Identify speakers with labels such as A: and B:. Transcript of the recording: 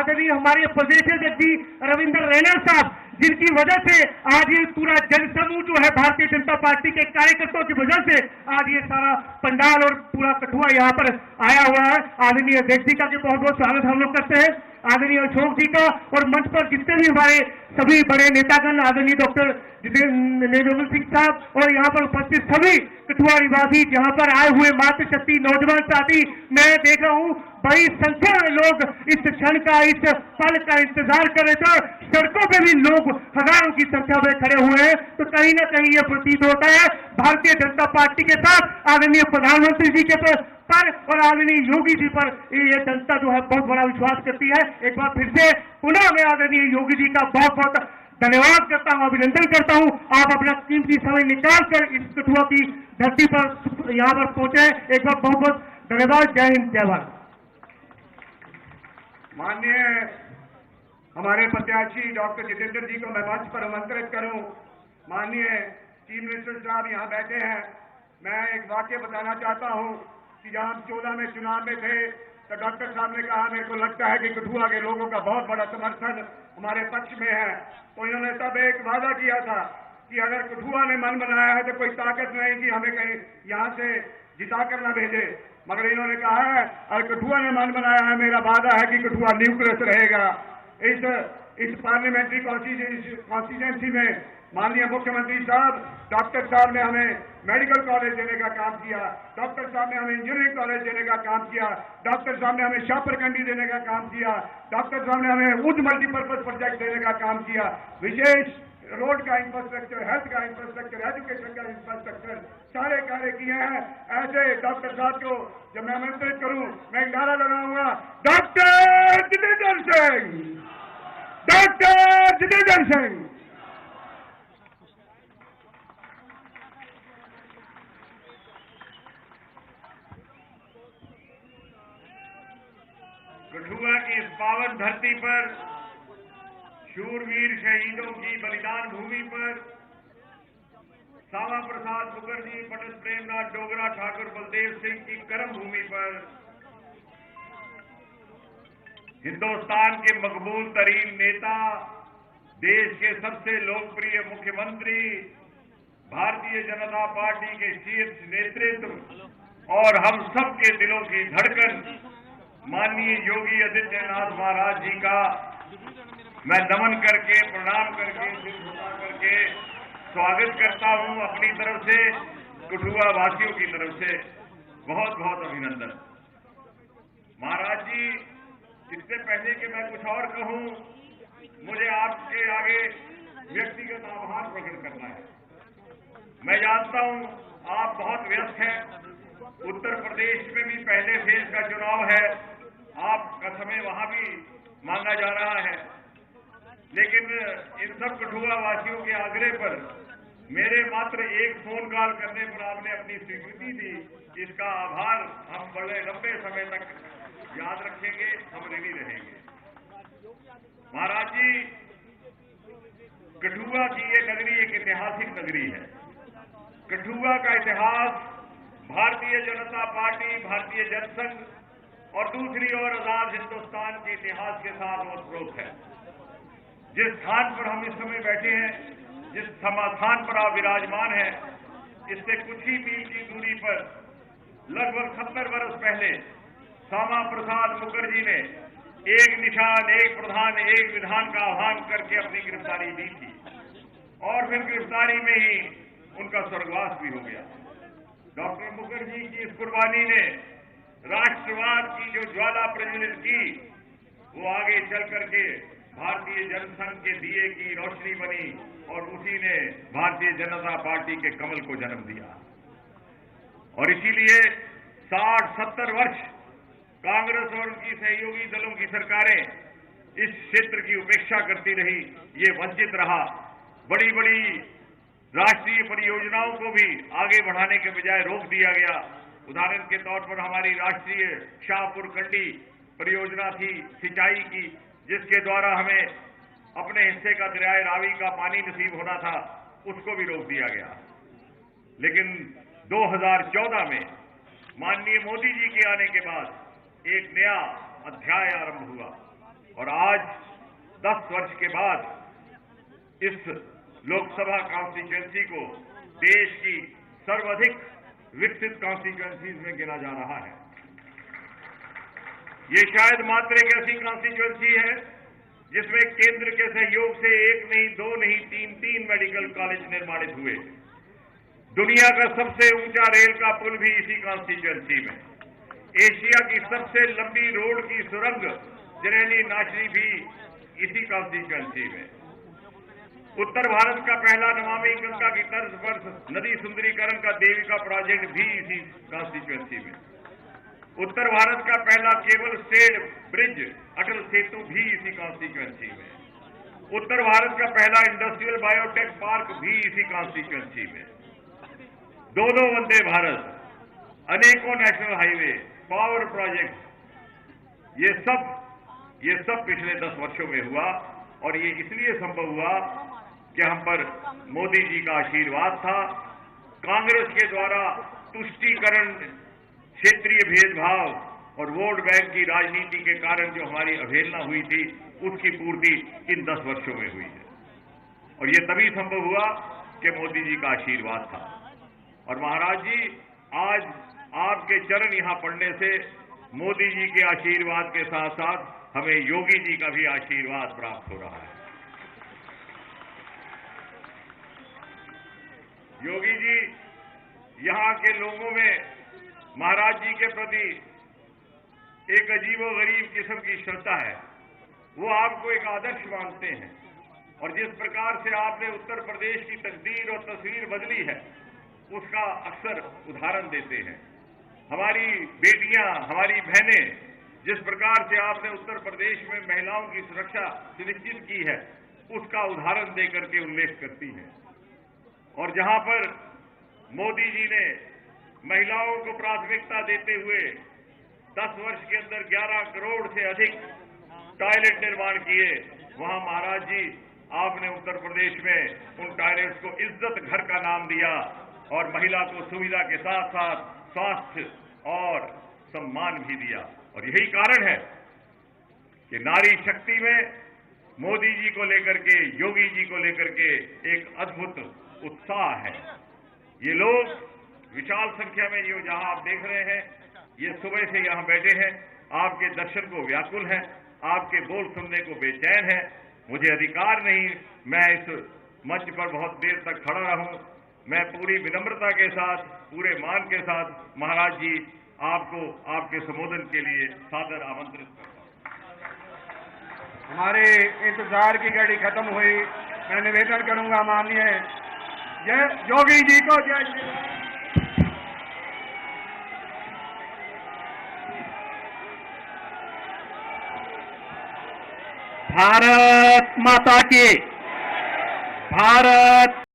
A: आदरणीय हमारे प्रदेश अध्यक्ष जी रविंद्र रैना साहब, जिनकी वजह से आज ये पूरा जनसमूह जो है भारतीय जनता पार्टी के कार्यकर्ताओं की वजह से आज ये सारा पंडाल और पूरा कठुआ यहाँ पर आया हुआ है। आदरणीय अध्यक्ष जी का भी बहुत बहुत स्वागत हम लोग करते हैं, आदरणीय अशोक जी का, और मंच पर जितने भी हमारे सभी बड़े नेतागण, आदरणीय डॉक्टर जितेंद्र सिंह साहब और यहाँ पर उपस्थित सभी कठुआ निवासी, यहाँ पर आए हुए मातृशक्ति नौजवान साथी, मैं देख रहा हूँ बड़ी संख्या में लोग इस क्षण का, इस पल का इंतजार कर रहे थे। सड़कों पे भी लोग हजारों की संख्या में खड़े हुए हैं। तो कहीं ना कहीं ये प्रतीत होता है भारतीय जनता पार्टी के साथ आदरणीय प्रधानमंत्री जी के पर और आदरणीय योगी जी पर ये जनता जो है बहुत बड़ा विश्वास करती है। एक बार फिर से पुनः मैं आदरणीय योगी जी का बहुत बहुत धन्यवाद करता हूं, अभिनंदन करता हूं। आप अपना कीमती समय निकाल कर इस कठुआ की धरती पर यहाँ पर पहुंचे। एक बार बहुत बहुत धन्यवाद। जय हिंद, जय भारत।
B: माननीय हमारे प्रत्याशी डॉक्टर जितेंद्र जी को मैं मंच पर आमंत्रित करूं। माननीय चीफ मिनिस्टर साहब यहाँ बैठे हैं। मैं एक वाक्य बताना चाहता हूं कि जब हम 14 में चुनाव में थे तो डॉक्टर साहब ने कहा, मेरे को लगता है कि कठुआ के लोगों का बहुत बड़ा समर्थन हमारे पक्ष में है। तो इन्होंने तब एक वादा किया था कि अगर कठुआ ने मन बनाया है तो कोई ताकत नहीं कि हमें कहीं यहाँ से जिता कर न भेजे। मगर इन्होंने कहा है अगर कठुआ ने मन बनाया है, मेरा वादा है कि कठुआ न्यूक्लियस रहेगा। इस पार्लियामेंट्री कॉन्स्टिट्यूंसी में माननीय मुख्यमंत्री साहब, डॉक्टर साहब ने हमें मेडिकल कॉलेज देने का काम किया, डॉक्टर साहब ने हमें इंजीनियरिंग कॉलेज देने का काम किया, डॉक्टर साहब ने हमें शाहपुरकंडी देने का काम किया, डॉक्टर साहब ने हमें उच्च मल्टीपर्पज प्रोजेक्ट देने का काम किया, विशेष रोड का इंफ्रास्ट्रक्चर, हेल्थ का इंफ्रास्ट्रक्चर, एजुकेशन का इंफ्रास्ट्रक्चर सारे कार्य किए हैं। ऐसे डॉक्टर साहब को जब मैं आमंत्रित करूं, मैं एक नारा लगाऊंगा, डॉक्टर जितेंद्र सिंह, डॉक्टर जितेंद्र सिंह। कठुआ की इस पावन धरती पर, शूरवीर शहीदों की बलिदान भूमि पर, श्यामा प्रसाद मुखर्जी, पंडित प्रेमनाथ डोगरा, ठाकुर बलदेव सिंह की कर्म भूमि पर, हिंदुस्तान के मकबूल तरीन नेता, देश के सबसे लोकप्रिय मुख्यमंत्री, भारतीय जनता पार्टी के शीर्ष नेतृत्व और हम सब के दिलों की धड़कन माननीय योगी आदित्यनाथ महाराज जी का मैं नमन करके, प्रणाम करके, सिर झुका करके स्वागत करता हूं। अपनी तरफ से, कठुआ वासियों की तरफ से बहुत बहुत अभिनंदन। महाराज जी, इससे पहले कि मैं कुछ और कहूं, मुझे आपके आगे व्यक्तिगत आभार प्रकट करना है। मैं जानता हूं आप बहुत व्यस्त हैं, उत्तर प्रदेश में भी पहले फेज का चुनाव है, आपका समय वहां भी मांगा जा रहा है, लेकिन इन सब कठुआ वासियों के आग्रह पर मेरे मात्र एक फोन कॉल करने पर आपने अपनी स्वीकृति दी। इसका आभार हम बड़े लंबे समय तक याद रखेंगे, हम ऋणी रहेंगे। महाराज जी, कठुआ की ये नगरी एक ऐतिहासिक नगरी है। कठुआ का इतिहास भारतीय जनता पार्टी, भारतीय जनसंघ और दूसरी ओर आजाद हिंदुस्तान के इतिहास के साथ ओतप्रोत है। जिस स्थान पर हम इस समय बैठे हैं, जिस स्थान पर आप विराजमान हैं, इससे कुछ ही मील की दूरी पर लगभग 70 वर्ष पहले श्यामा प्रसाद मुखर्जी ने एक निशान, एक प्रधान, एक विधान का आह्वान करके अपनी गिरफ्तारी दी थी और फिर गिरफ्तारी में ही उनका स्वर्गवास भी हो गया। डॉक्टर मुखर्जी की इस कुर्बानी ने राष्ट्रवाद की जो ज्वाला प्रज्वलित की, वो आगे चल करके भारतीय जनसंघ के दिए की रोशनी बनी और उसी ने भारतीय जनता पार्टी के कमल को जन्म दिया। और इसीलिए 60-70 वर्ष कांग्रेस और उनकी सहयोगी दलों की सरकारें इस क्षेत्र की उपेक्षा करती रही, ये वंचित रहा। बड़ी बड़ी राष्ट्रीय परियोजनाओं को भी आगे बढ़ाने के बजाय रोक दिया गया। उदाहरण के तौर पर हमारी राष्ट्रीय शाहपुरकंडी परियोजना थी सिंचाई की, जिसके द्वारा हमें अपने हिस्से का दरियाए रावी का पानी नसीब होना था, उसको भी रोक दिया गया। लेकिन 2014 में माननीय मोदी जी के आने के बाद एक नया अध्याय आरंभ हुआ। और आज 10 वर्ष के बाद इस लोकसभा कॉन्स्टिट्यूएंसी को देश की सर्वाधिक विकसित कॉन्स्टिट्यूएंसीज में गिना जा रहा है। ये शायद मात्र एक ऐसी कॉन्स्टिट्यूएंसी है जिसमें केंद्र के सहयोग से 1 नहीं, 2 नहीं, 3 मेडिकल कॉलेज निर्माणित हुए। दुनिया का सबसे ऊंचा रेल का पुल भी इसी कॉन्स्टिट्यूएंसी में। एशिया की सबसे लंबी रोड की सुरंग जिनेली नाशरी भी इसी कॉन्स्टिट्यूएंसी में। उत्तर भारत का पहला नमामि गंगा की तर्ज पर नदी सुंदरीकरण का देविका प्रोजेक्ट भी इसी कॉन्स्टिट्यूएंसी में। उत्तर भारत का पहला cable stayed bridge Atal Setu भी इसी कॉन्स्टिट्यूएंसी में। उत्तर भारत का पहला इंडस्ट्रियल बायोटेक पार्क भी इसी कॉन्स्टिट्यूएंसी में। 2 वंदे भारत, अनेकों नेशनल हाईवे, पावर प्रोजेक्ट, ये सब पिछले 10 वर्षों में हुआ। और ये इसलिए संभव हुआ कि हम पर मोदी जी का आशीर्वाद था। कांग्रेस के द्वारा तुष्टीकरण, क्षेत्रीय भेदभाव और वोट बैंक की राजनीति के कारण जो हमारी अवहेलना हुई थी, उसकी पूर्ति इन 10 वर्षों में हुई है। और ये तभी संभव हुआ कि मोदी जी का आशीर्वाद था। और महाराज जी, आज आपके चरण यहां पड़ने से मोदी जी के आशीर्वाद के साथ साथ हमें योगी जी का भी आशीर्वाद प्राप्त हो रहा है। योगी जी, यहां के लोगों में महाराज जी के प्रति एक अजीबोगरीब किस्म की श्रद्धा है। वो आपको एक आदर्श मानते हैं और जिस प्रकार से आपने उत्तर प्रदेश की तकदीर और तस्वीर बदली है, उसका अक्सर उदाहरण देते हैं। हमारी बेटियां, हमारी बहनें, जिस प्रकार से आपने उत्तर प्रदेश में महिलाओं की सुरक्षा सुनिश्चित की है, उसका उदाहरण देकर के उल्लेख करती हैं। और जहां पर मोदी जी ने महिलाओं को प्राथमिकता देते हुए 10 वर्ष के अंदर 11 करोड़ से अधिक टॉयलेट निर्माण किए, वहां महाराज जी आपने उत्तर प्रदेश में उन टॉयलेट्स को इज्जत घर का नाम दिया और महिला को सुविधा के साथ साथ स्वास्थ्य और सम्मान भी दिया। और यही कारण है कि नारी शक्ति में मोदी जी को लेकर के, योगी जी को लेकर के एक अद्भुत उत्साह है। ये लोग विशाल संख्या में जो जहां आप देख रहे हैं, ये सुबह से यहां बैठे हैं, आपके दर्शन को व्याकुल हैं, आपके बोल सुनने को बेचैन है। मुझे अधिकार नहीं मैं इस मंच पर बहुत देर तक खड़ा रहूं। मैं पूरी विनम्रता के साथ, पूरे मान के साथ महाराज जी आपको आपके संबोधन के लिए सादर आमंत्रित करता हूं।
C: हमारे इंतजार की घड़ी खत्म हुई। मैं निवेदन करूंगा माननीय योगी जी को जय श्री राम।
A: भारत माता की, भारत